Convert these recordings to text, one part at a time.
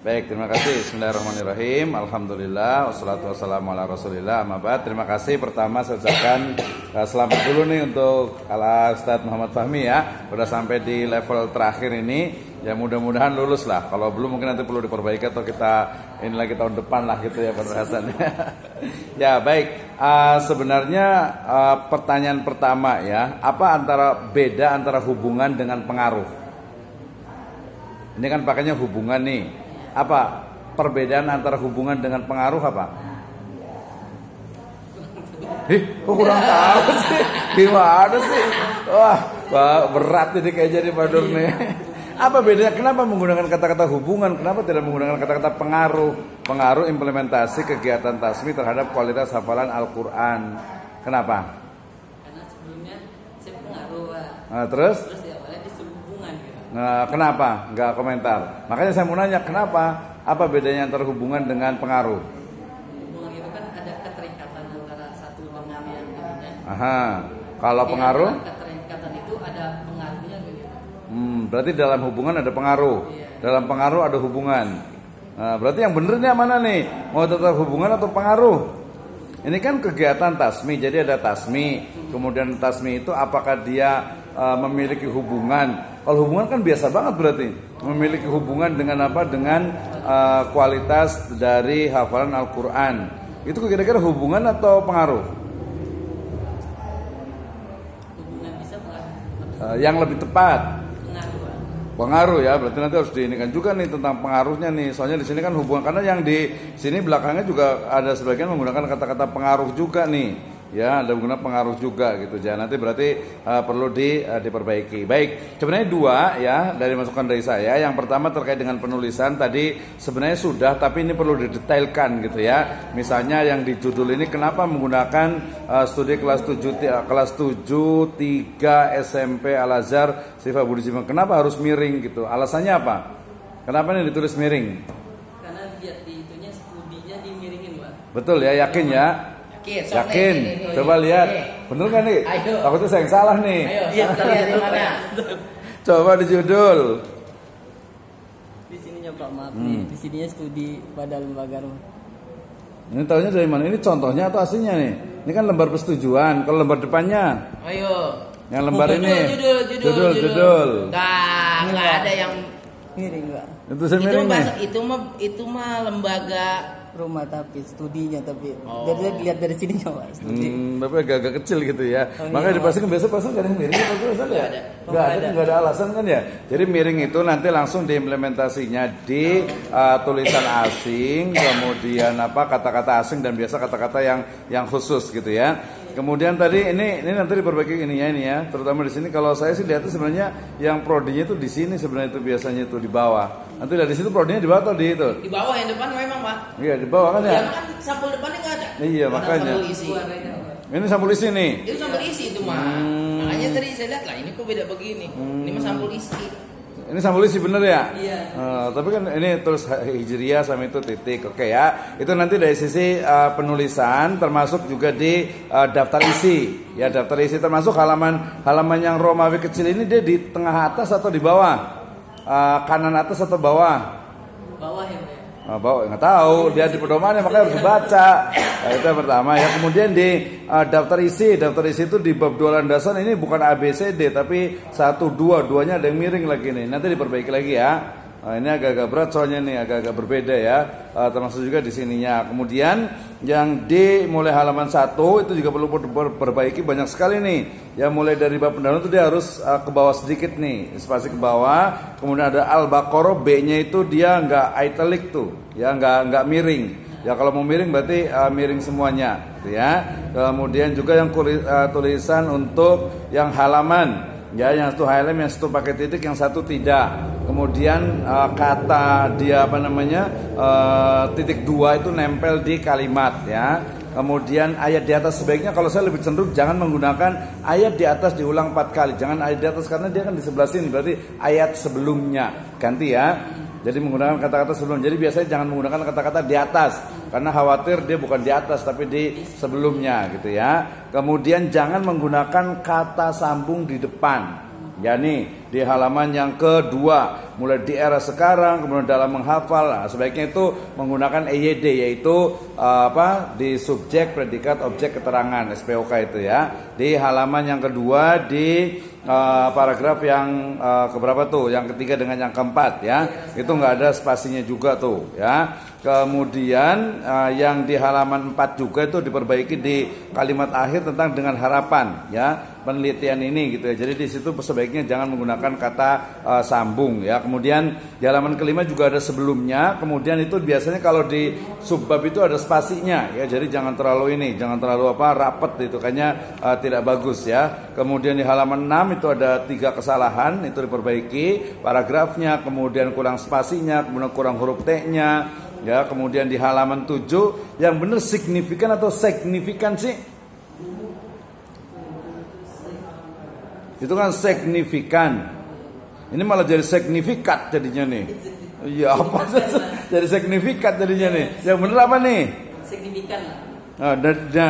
Baik, terima kasih. Bismillahirrahmanirrahim. Alhamdulillah, wassalatu wassalamu ala Rasulillah. Amma ba'd. Terima kasih. Pertama saya ucapkan selamat dulu nih untuk Ala Ustadz Muhammad Fahmi ya. Udah sampai di level terakhir ini. Ya mudah-mudahan lulus lah. Kalau belum mungkin nanti perlu diperbaiki atau kita ini lagi tahun depan lah gitu ya pembahasannya. Ya baik. Sebenarnya pertanyaan pertama ya, apa beda antara hubungan dengan pengaruh? Ini kan pakainya hubungan nih. Apa perbedaan antara hubungan dengan pengaruh apa? Kok kurang tahu sih? Gimana sih? Wah, berat ini kayak jadi Pak Dur nih. Apa bedanya? Kenapa menggunakan kata-kata hubungan? Kenapa tidak menggunakan kata-kata pengaruh? Pengaruh implementasi kegiatan tasmi terhadap kualitas hafalan Al-Quran. Kenapa? Karena sebelumnya saya pengaruh, Pak. Nah, terus ya awalnya disuruh hubungan gitu. Nah, kenapa? Nggak komentar. Makanya saya mau nanya, kenapa? Apa bedanya antara hubungan dengan pengaruh? Hubungan itu kan ada keterikatan antara satu dengan yang lainnya. Aha. Kalau pengaruh? Keterikatan itu ada pengaruhnya begitu. Berarti dalam hubungan ada pengaruh. Iya. Dalam pengaruh ada hubungan. Nah, berarti yang bener ini mana nih? Mau tetap hubungan atau pengaruh? Ini kan kegiatan tasmi, jadi ada tasmi. Kemudian tasmi itu apakah dia memiliki hubungan? Kalau hubungan kan biasa banget berarti memiliki hubungan dengan apa? Dengan kualitas dari hafalan Al-Quran. Itu kira-kira hubungan atau pengaruh? Hubungan bisa pengaruh. Yang lebih tepat Pengaruh, Pak. pengaruh ya, berarti nanti harus diinikan juga nih tentang pengaruhnya nih. Soalnya di sini kan hubungan, karena yang di sini belakangnya juga ada sebagian menggunakan kata-kata pengaruh juga nih. Ya, ada menggunakan pengaruh juga gitu. Jangan nanti berarti perlu diperbaiki. Baik, sebenarnya dua ya dari masukan dari saya. Yang pertama terkait dengan penulisan tadi sebenarnya sudah, tapi ini perlu didetailkan gitu ya. Misalnya yang di judul ini kenapa menggunakan studi kelas 7 3 SMP Al-Azhar Sifat Budi Simang. Kenapa harus miring gitu? Alasannya apa? Kenapa ini ditulis miring? Karena dia itunya studinya dimiringin, Pak. Betul ya, yakin ya? Yakin? Coba lihat. Bener kan nih? Takutnya saya yang salah nih. Ayo, lihat di mana? Coba di judul. Di sininya Pak, maaf nih. Di sininya studi pada lembaga rumah. Ini tahunya dari mana? Ini contohnya atau aslinya nih? Ini kan lembar persetujuan. Kalau lembar depannya? Ayo. Yang lembar ini? Judul. Nggak ada yang miring, Pak. Itu miring nih. Itu mah lembaga rumah tapi studinya tapi jadi dilihat dari sini coba studi. Tapi agak kecil gitu ya. Makanya dipasang biasa pasang gak ada yang miring apa ya? Nggak ada alasan kan ya. Jadi miring itu nanti langsung diimplementasinya di tulisan asing, kemudian kata-kata asing dan biasa kata-kata yang khusus gitu ya. Kemudian tadi ini nanti diperbaiki ini ya, terutama di sini. Kalau saya sih lihatnya sebenarnya yang prodinya itu di sini sebenarnya itu biasanya itu di bawah. Nanti dari situ prodinya di bawah atau di itu? Di bawah, yang depan memang, Pak. Iya di bawah kan ya. Yang kan sampul depannya nggak ada. Iya makanya. Sampul isi. Ini sampul isi nih. Itu sampul isi itu mah. Makanya tadi saya lihat lah ini kok beda begini. Ini mah sampul isi. Ini sampul isi bener ya? Iya. Tapi kan ini terus hijriah sama itu titik. Oke ya. Itu nanti dari sisi penulisan termasuk juga di daftar isi. Ya daftar isi termasuk halaman yang Romawi kecil ini dia di tengah atas atau di bawah? Kanan atas atau bawah? Bawah ya. Bawah nggak tahu. Dia di pedomannya makanya harus dibaca. Nah, itu yang pertama ya. Kemudian di daftar isi itu di bab 2 landasan ini bukan ABCD tapi 1 2 duanya ada yang miring lagi nih. Nanti diperbaiki lagi ya. Nah, ini agak-agak berat soalnya nih, agak-agak berbeda ya. Termasuk juga di sininya. Kemudian yang di mulai halaman 1 itu juga perlu diperbaiki banyak sekali nih. Ya mulai dari bab pendahuluan itu dia harus ke bawah sedikit nih, spasi ke bawah. Kemudian ada Al-Baqarah B-nya itu dia nggak italic tuh, ya nggak miring. Ya kalau mau miring berarti miring semuanya, gitu ya. Kemudian juga yang tulisan untuk yang halaman. Ya, yang satu highlight, yang satu pakai titik, yang satu tidak. Kemudian kata dia titik 2 itu nempel di kalimat ya. Kemudian ayat di atas sebaiknya kalau saya lebih cenderung jangan menggunakan ayat di atas diulang 4 kali. Jangan ayat di atas karena dia kan di sebelah sini berarti ayat sebelumnya. Ganti ya. Jadi menggunakan kata-kata sebelum. Jadi biasanya jangan menggunakan kata-kata di atas karena khawatir dia bukan di atas tapi di sebelumnya gitu ya. Kemudian jangan menggunakan kata sambung di depan. Ya nih, di halaman yang kedua, mulai di era sekarang, kemudian dalam menghafal. Nah, sebaiknya itu menggunakan EYD, yaitu di subjek, predikat, objek, keterangan, SPOK itu ya. Di halaman yang kedua di paragraf yang keberapa tuh? Yang ketiga dengan yang keempat ya. Itu nggak ada spasinya juga tuh ya. Kemudian yang di halaman 4 juga itu diperbaiki di kalimat akhir tentang dengan harapan ya, penelitian ini gitu ya. Jadi di situ sebaiknya jangan menggunakan kata sambung ya. Kemudian di halaman kelima juga ada sebelumnya. Kemudian itu biasanya kalau di subbab itu ada spasinya ya. Jadi jangan terlalu rapet itu, kayaknya tidak bagus ya. Kemudian di halaman 6 itu ada 3 kesalahan, itu diperbaiki paragrafnya, kemudian kurang spasinya, kemudian kurang huruf T-nya ya. Kemudian di halaman 7 yang benar signifikan atau signifikan sih? Itu kan signifikan. Ini malah jadi signifikat jadinya nih. Iya, apa jadi signifikat jadinya nih? Yang benar apa nih? Signifikan. Nah,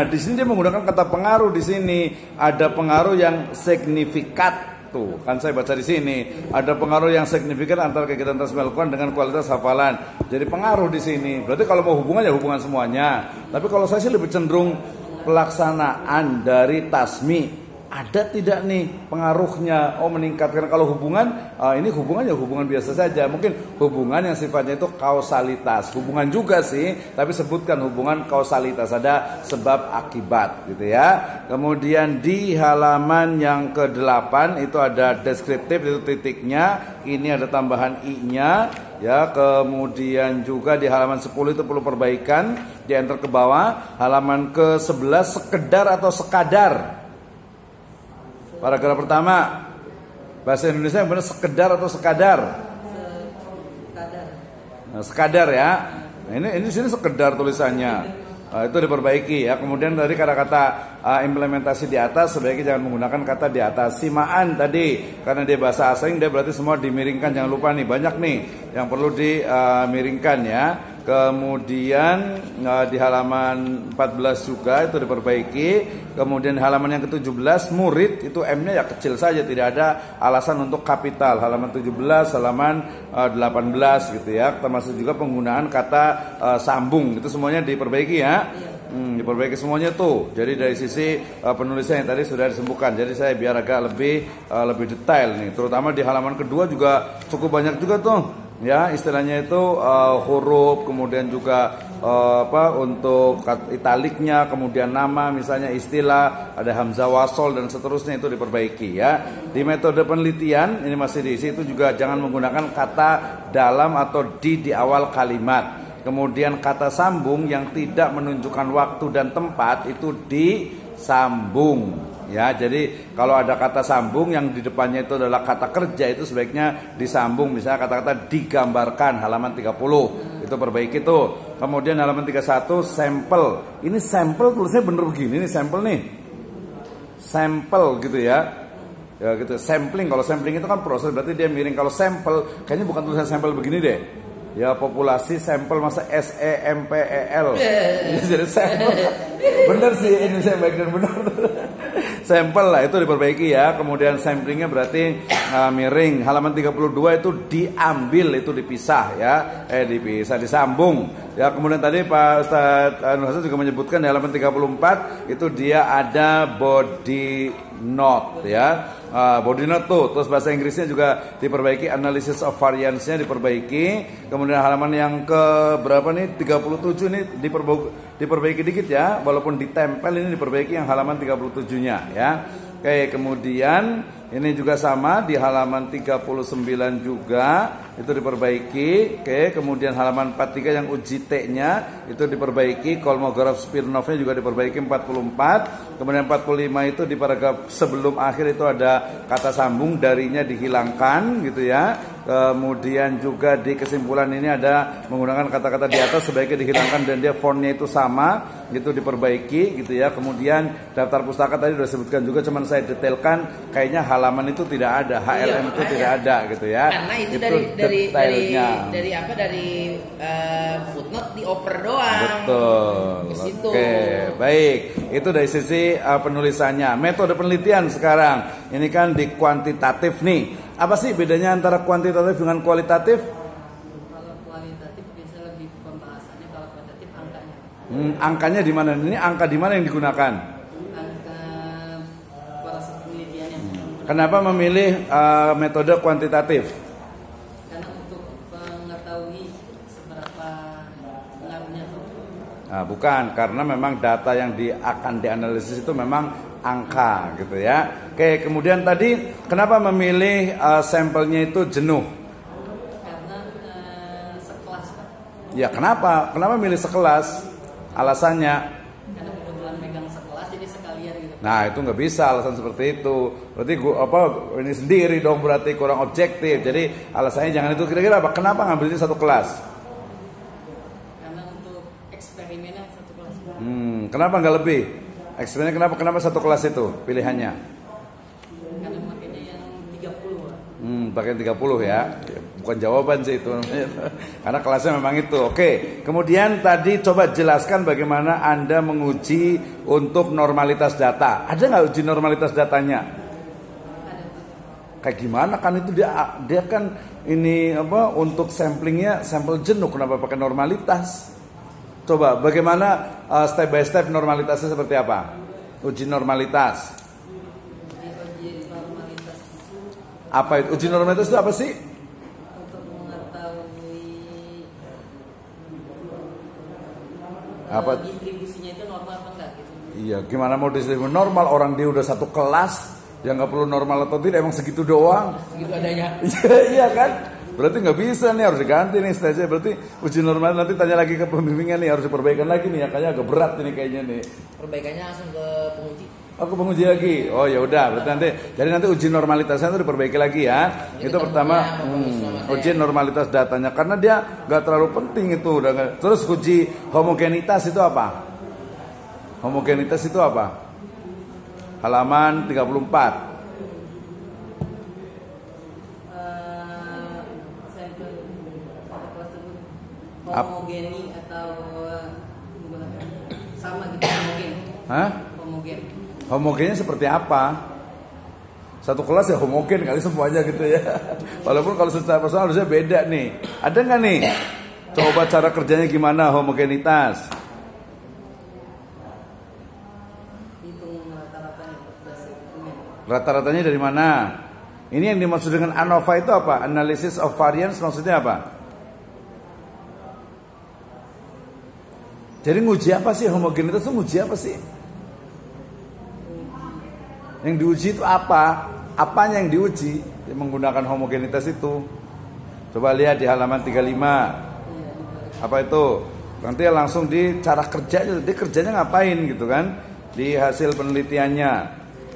di sini dia menggunakan kata pengaruh. Di sini ada pengaruh yang signifikat. Tuh, kan saya baca di sini ada pengaruh yang signifikan antara kegiatan tasmi Al-Quran dengan kualitas hafalan. Jadi pengaruh di sini. Berarti kalau mau hubungan ya hubungan semuanya. Tapi kalau saya sih lebih cenderung pelaksanaan dari tasmi. Ada tidak nih pengaruhnya? Meningkatkan. Kalau hubungan, ini hubungannya hubungan biasa saja. Mungkin hubungan yang sifatnya itu kausalitas. Hubungan juga sih, tapi sebutkan hubungan kausalitas. Ada sebab akibat gitu ya. Kemudian di halaman yang ke-8 itu ada deskriptif, itu titiknya. Ini ada tambahan i-nya ya. Kemudian juga di halaman 10 itu perlu perbaikan. Di enter ke bawah. Halaman ke-11 sekedar atau sekadar. Paragraf pertama, bahasa Indonesia yang benar sekedar atau sekadar? Nah, sekadar ya. Nah, ini di sini sekedar tulisannya. Itu diperbaiki ya. Kemudian dari kata-kata implementasi di atas sebaiknya jangan menggunakan kata di atas. Simaan tadi karena dia bahasa asing, dia berarti semua dimiringkan. Jangan lupa nih, banyak nih yang perlu dimiringkan ya. Kemudian di halaman 14 juga itu diperbaiki. Kemudian halaman yang ke-17 murid itu M-nya ya kecil saja, tidak ada alasan untuk kapital. Halaman 17, halaman 18 gitu ya. Termasuk juga penggunaan kata sambung. Itu semuanya diperbaiki ya. Diperbaiki semuanya tuh. Jadi dari sisi penulisan yang tadi sudah disembuhkan. Jadi saya biar agak lebih detail nih. Terutama di halaman kedua juga cukup banyak juga tuh. Ya, istilahnya itu huruf, kemudian juga untuk italiknya, kemudian nama, misalnya istilah, ada hamzah wasol dan seterusnya itu diperbaiki ya. Di metode penelitian ini masih diisi, itu juga jangan menggunakan kata dalam atau di awal kalimat. Kemudian kata sambung yang tidak menunjukkan waktu dan tempat itu disambung. Ya, jadi kalau ada kata sambung yang di depannya itu adalah kata kerja, itu sebaiknya disambung. Misalnya kata-kata digambarkan, halaman 30 itu perbaiki tuh. Kemudian halaman 31 sampel. Ini sampel tulisnya bener begini nih, sampel nih. Sampel gitu ya. Ya gitu, sampling. Kalau sampling itu kan proses, berarti dia miring. Kalau sampel kayaknya bukan tulisan sampel begini deh. Ya, populasi sampel, masa SEMPEL. Jadi sampel. Bener sih, ini saya baik dan benar. Sampel lah itu diperbaiki ya. Kemudian samplingnya berarti miring. Halaman 32 itu diambil, itu dipisah ya. Dipisah, disambung. Ya, kemudian tadi Pak Ustadz Nur Hasan juga menyebutkan di halaman 34 itu dia ada body note ya. Body note tuh, terus bahasa Inggrisnya juga diperbaiki, analysis of variance-nya diperbaiki. Kemudian halaman yang ke berapa nih? 37 ini diperbaiki dikit ya, walaupun ditempel ini diperbaiki yang halaman 37-nya ya. Oke, kemudian ini juga sama di halaman 39 juga itu diperbaiki. Oke, kemudian halaman 43 yang uji T-nya itu diperbaiki, Kolmogorov Smirnovnya juga diperbaiki 44. Kemudian 45 itu di paragraf sebelum akhir itu ada kata sambung, darinya dihilangkan gitu ya. Kemudian juga di kesimpulan ini ada menggunakan kata-kata di atas sebaiknya dihilangkan dan dia fontnya itu sama, itu diperbaiki gitu ya. Kemudian daftar pustaka tadi sudah disebutkan juga, cuman saya detailkan kayaknya halaman itu tidak ada, HLM itu tidak ada gitu ya. Karena itu dari footnote dioper doang. Betul. Oke, baik. Itu dari sisi penulisannya. Metode penelitian sekarang ini kan di kuantitatif nih. Apa sih bedanya antara kuantitatif dengan kualitatif? Kalau kualitatif biasa lebih pembahasannya, kalau kuantitatif angkanya. Angkanya di mana? Ini angka di mana yang digunakan? Angka proses penelitiannya. Kenapa memilih metode kuantitatif? Karena untuk mengetahui seberapa pengaruhnya tuh. Nah, bukan, karena memang data yang akan dianalisis itu memang angka gitu ya. Oke, kemudian tadi kenapa memilih sampelnya itu jenuh? Karena sekelas, Pak. Ya kenapa? Kenapa milih sekelas? Alasannya? Karena kebetulan megang sekelas jadi sekalian gitu. Nah itu nggak bisa alasan seperti itu. Berarti ini sendiri dong, berarti kurang objektif. Jadi alasannya jangan itu. Kira-kira apa? Kenapa ngambilnya satu kelas? Karena untuk eksperimennya satu kelas. Kenapa nggak lebih? Eksperimen kenapa satu kelas itu pilihannya? Karena makanya yang 30 Pak. Pakai 30 ya. Bukan jawaban sih itu. Karena kelasnya memang itu. Oke. Kemudian tadi coba jelaskan bagaimana Anda menguji untuk normalitas data. Ada nggak uji normalitas datanya? Kayak gimana kan itu dia kan ini apa untuk samplingnya sampel jenuh, kenapa pakai normalitas? Coba bagaimana step by step normalitasnya seperti apa? Uji normalitas. Uji normalitas Apa itu? Uji normalitas itu apa sih? untuk mengetahui Apa? distribusinya itu normal apa enggak gitu. Iya, gimana mau distribusi normal, orang dia udah satu kelas, ya nggak perlu normal atau tidak, emang segitu doang. Segitu adanya. Iya kan? Berarti nggak bisa nih, harus diganti nih stage. Berarti uji normal nanti tanya lagi ke pembimbingnya nih, harus diperbaikan lagi nih, ya kayaknya agak berat ini kayaknya nih. Perbaikannya langsung ke penguji. Oh, ke penguji lagi. Oh ya udah, berarti nanti jadi nanti uji normalitasnya itu diperbaiki lagi ya. Itu pertama uji normalitas datanya karena dia nggak terlalu penting itu udah. Terus uji homogenitas itu apa? Homogenitas itu apa? Halaman 34. Sampel kelas tersebut homogeni atau menggunakan sama gitu homogen. Hah? Homogen. Homogennya seperti apa? Satu kelas ya homogen kali semuanya gitu ya. Walaupun kalau secara personal harusnya beda nih. Ada nggak nih? Coba cara kerjanya gimana homogenitas? Hitung rata-ratanya berdasarkan. Rata-ratanya dari mana? Ini yang dimaksud dengan ANOVA itu apa? Analysis of variance maksudnya apa? Jadi nguji apa sih homogenitas itu nguji apa sih? Yang diuji itu apa? Apanya yang diuji? Menggunakan homogenitas itu. Coba lihat di halaman 35. Apa itu? Nanti langsung di cara kerjanya. Dia kerjanya ngapain gitu kan? Di hasil penelitiannya.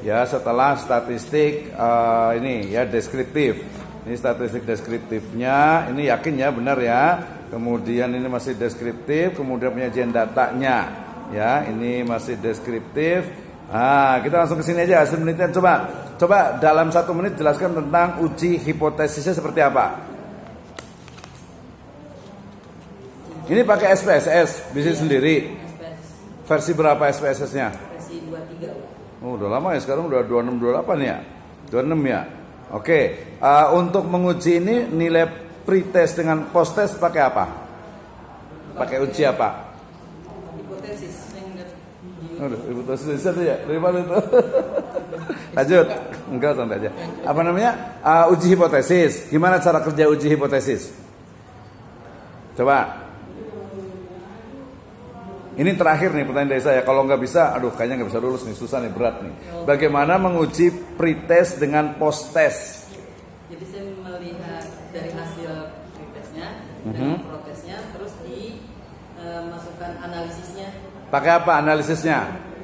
Ya setelah statistik ini ya deskriptif. Ini statistik deskriptifnya. Ini yakin ya benar ya. Kemudian ini masih deskriptif. Kemudian penyajian datanya. Ya ini masih deskriptif. Nah, kita langsung ke sini aja hasil penelitian. Coba dalam 1 menit jelaskan tentang uji hipotesisnya seperti apa. Ini pakai SPSS, bisnis sendiri. Versi berapa SPSS-nya? Versi 23. Oh, udah lama ya, sekarang udah 26 28 ya. 26 ya. Oke, untuk menguji ini nilai pretest dengan posttest pakai apa? Pakai uji apa? Hipotesis yang Aduh, hipotesis itu ya. Dari mana itu? Lanjut. Enggak, santai aja. Apa namanya? Uji hipotesis. Gimana cara kerja uji hipotesis? Coba. Ini terakhir nih pertanyaan dari saya. Kalau nggak bisa, aduh kayaknya nggak bisa lulus nih, susah nih, berat nih. Bagaimana menguji pretest dengan posttest? Jadi saya melihat dari hasil pretestnya, dan protesnya, terus dimasukkan analisisnya. Pakai apa analisisnya?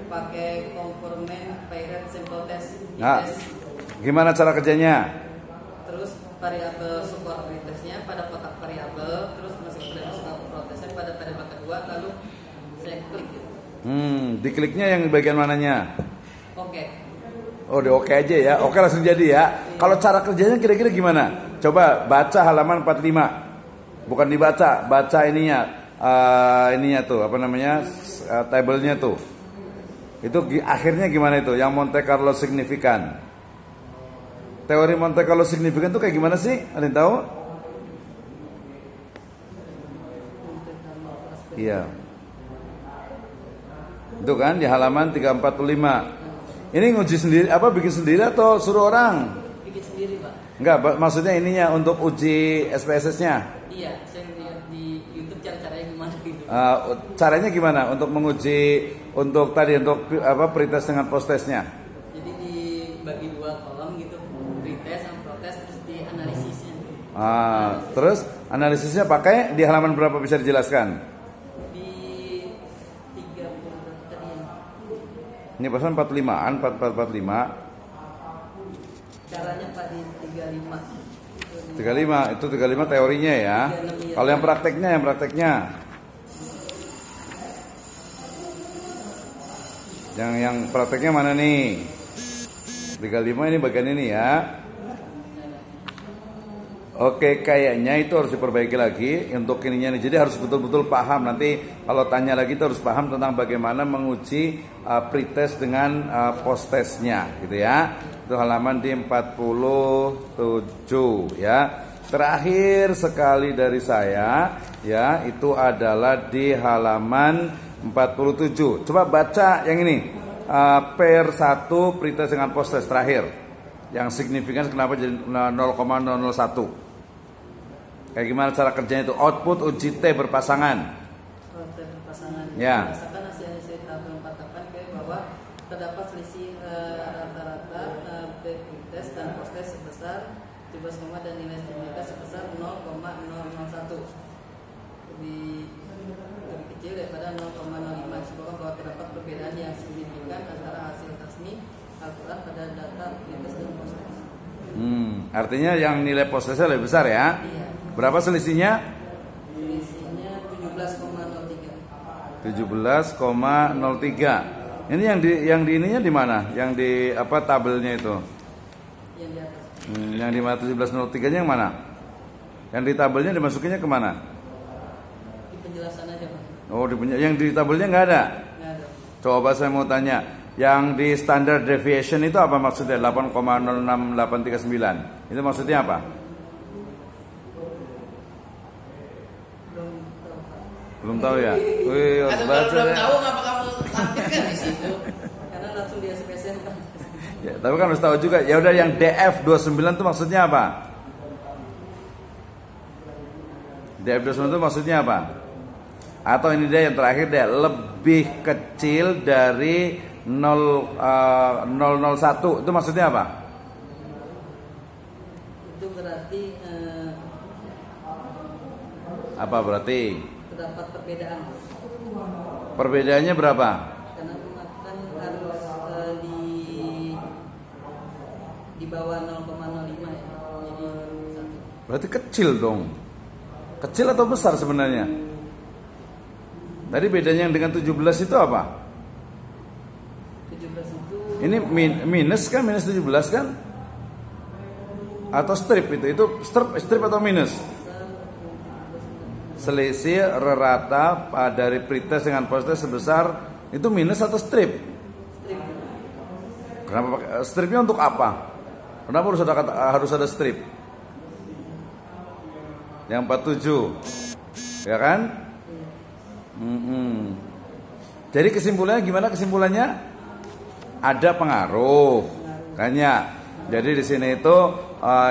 Pakai komponen paired sample test. Nah, gimana cara kerjanya? Terus variabel support pretestnya pada kotak variabel, terus masukkan protesnya pada variabel kedua, lalu saya klik gitu. Dikliknya yang bagian mananya? Oke. Oh, udah oke aja ya. Oke langsung jadi ya. Kalau cara kerjanya kira-kira gimana? Coba baca halaman 45. Bukan dibaca, baca ininya. Ininya tuh apa namanya tabelnya tuh itu akhirnya gimana itu yang Monte Carlo signifikan Teori Monte Carlo signifikan itu kayak gimana sih? Ada yang tahu? Iya. Itu kan di halaman 345. Ini nguji sendiri apa bikin sendiri atau suruh orang? Bikin sendiri, Pak. Enggak, maksudnya ininya untuk uji SPSS-nya. Iya, saya lihat di YouTube cara-caranya gimana gitu. Caranya gimana untuk menguji untuk tadi untuk apa pretest dengan post-testnya? Jadi dibagi 2 kolom gitu, pretest sama protest terus dianalisisnya. Terus analisisnya pakai di halaman berapa bisa dijelaskan? Di 30 tadi. Ini pasal 45-an, 4445. Caranya Pak di 35. 35 itu 35 teorinya ya. Kalau yang prakteknya, yang prakteknya mana nih? 35 ini bagian ini ya. Oke, kayaknya itu harus diperbaiki lagi untuk ininya nih. Jadi harus betul-betul paham. Nanti kalau tanya lagi itu harus paham tentang bagaimana menguji pretest dengan post-testnya gitu ya. Itu halaman di 47 ya. Terakhir sekali dari saya ya, itu adalah di halaman 47. Coba baca yang ini. Per 1 pretest dengan post-test terakhir. Yang signifikan kenapa jadi 0,001. Kayak gimana cara kerjanya itu? Output uji T berpasangan. T berpasangan. Ya. Berdasarkan hasil tabel 48 kayak bahwa terdapat selisih rata-rata pretest dan post-test sebesar 17, dan nilai signifikan sebesar 0,001. Lebih kecil daripada 0,05. Disebutkan bahwa terdapat perbedaan yang signifikan antara hasil resmi Al-Quran pada data pretest dan post-test. Artinya yang nilai post-testnya lebih besar ya? Iya. Berapa selisihnya? Selisihnya 17,03. 17,03. Ini yang di ininya di mana? Yang di apa tabelnya itu? Yang di atas. Yang di 1703-nya yang mana? Yang di tabelnya dimasukinnya kemana? Di penjelasan aja, Pak. Oh, yang di tabelnya nggak ada? Nggak ada. Coba saya mau tanya, yang di standard deviation itu apa maksudnya? 8,06839. Itu maksudnya apa? Belum tahu ya? Wih, harus baca belum ya. tahu ngapa kamu tampilkan di situ? Karena langsung di SPSN, Pak. Ya, tapi kan harus tahu juga. Ya udah, yang DF29 itu maksudnya apa? DF29 itu maksudnya apa? Atau ini dia yang terakhir deh, lebih kecil dari 001 itu maksudnya apa? Itu berarti Apa berarti? terdapat perbedaan. Perbedaannya berapa? Karena kan harus di bawah 0,05 ya. Jadi 1. Berarti kecil dong. Kecil atau besar sebenarnya? Tadi bedanya yang dengan 17 itu apa? 17 itu Ini minus kan, minus 17 kan? Atau strip itu? Itu strip atau minus? Selisih rata dari pretest dengan post-test sebesar itu minus atau strip? strip. Kenapa pakai stripnya untuk apa? Kenapa harus ada strip? Yang 47, ya kan? Jadi kesimpulannya gimana? Kesimpulannya ada pengaruh, kan ya? Jadi di sini itu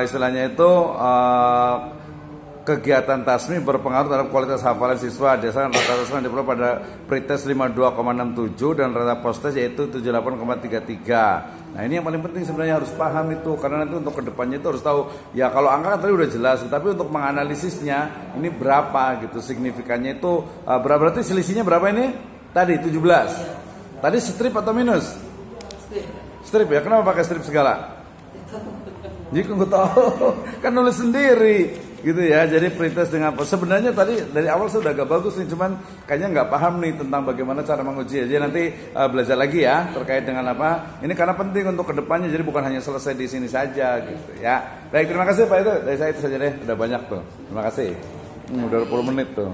istilahnya itu kegiatan tasmi berpengaruh terhadap kualitas hafalan siswa. Dasarkan rata-rata yang diperoleh pada pretest 52,67 dan rata post-test yaitu 78,33. Nah, ini yang paling penting sebenarnya harus paham itu, karena nanti untuk kedepannya itu harus tahu. Ya kalau angka kan tadi udah jelas, tapi untuk menganalisisnya ini berapa gitu signifikannya itu berapa, berarti selisihnya berapa ini? Tadi 17. Tadi strip atau minus? Strip ya. Kenapa pakai strip segala? Jadi nggak tahu, kan nulis sendiri gitu ya. Jadi pretest dengan apa? Sebenarnya tadi dari awal sudah agak bagus nih, cuman kayaknya nggak paham nih tentang bagaimana cara menguji. Jadi nanti belajar lagi ya terkait dengan apa. Ini karena penting untuk kedepannya. Jadi bukan hanya selesai di sini saja gitu ya. Baik, terima kasih Pak, itu dari saya itu saja deh. Udah banyak tuh. Terima kasih. Udah 20 menit tuh.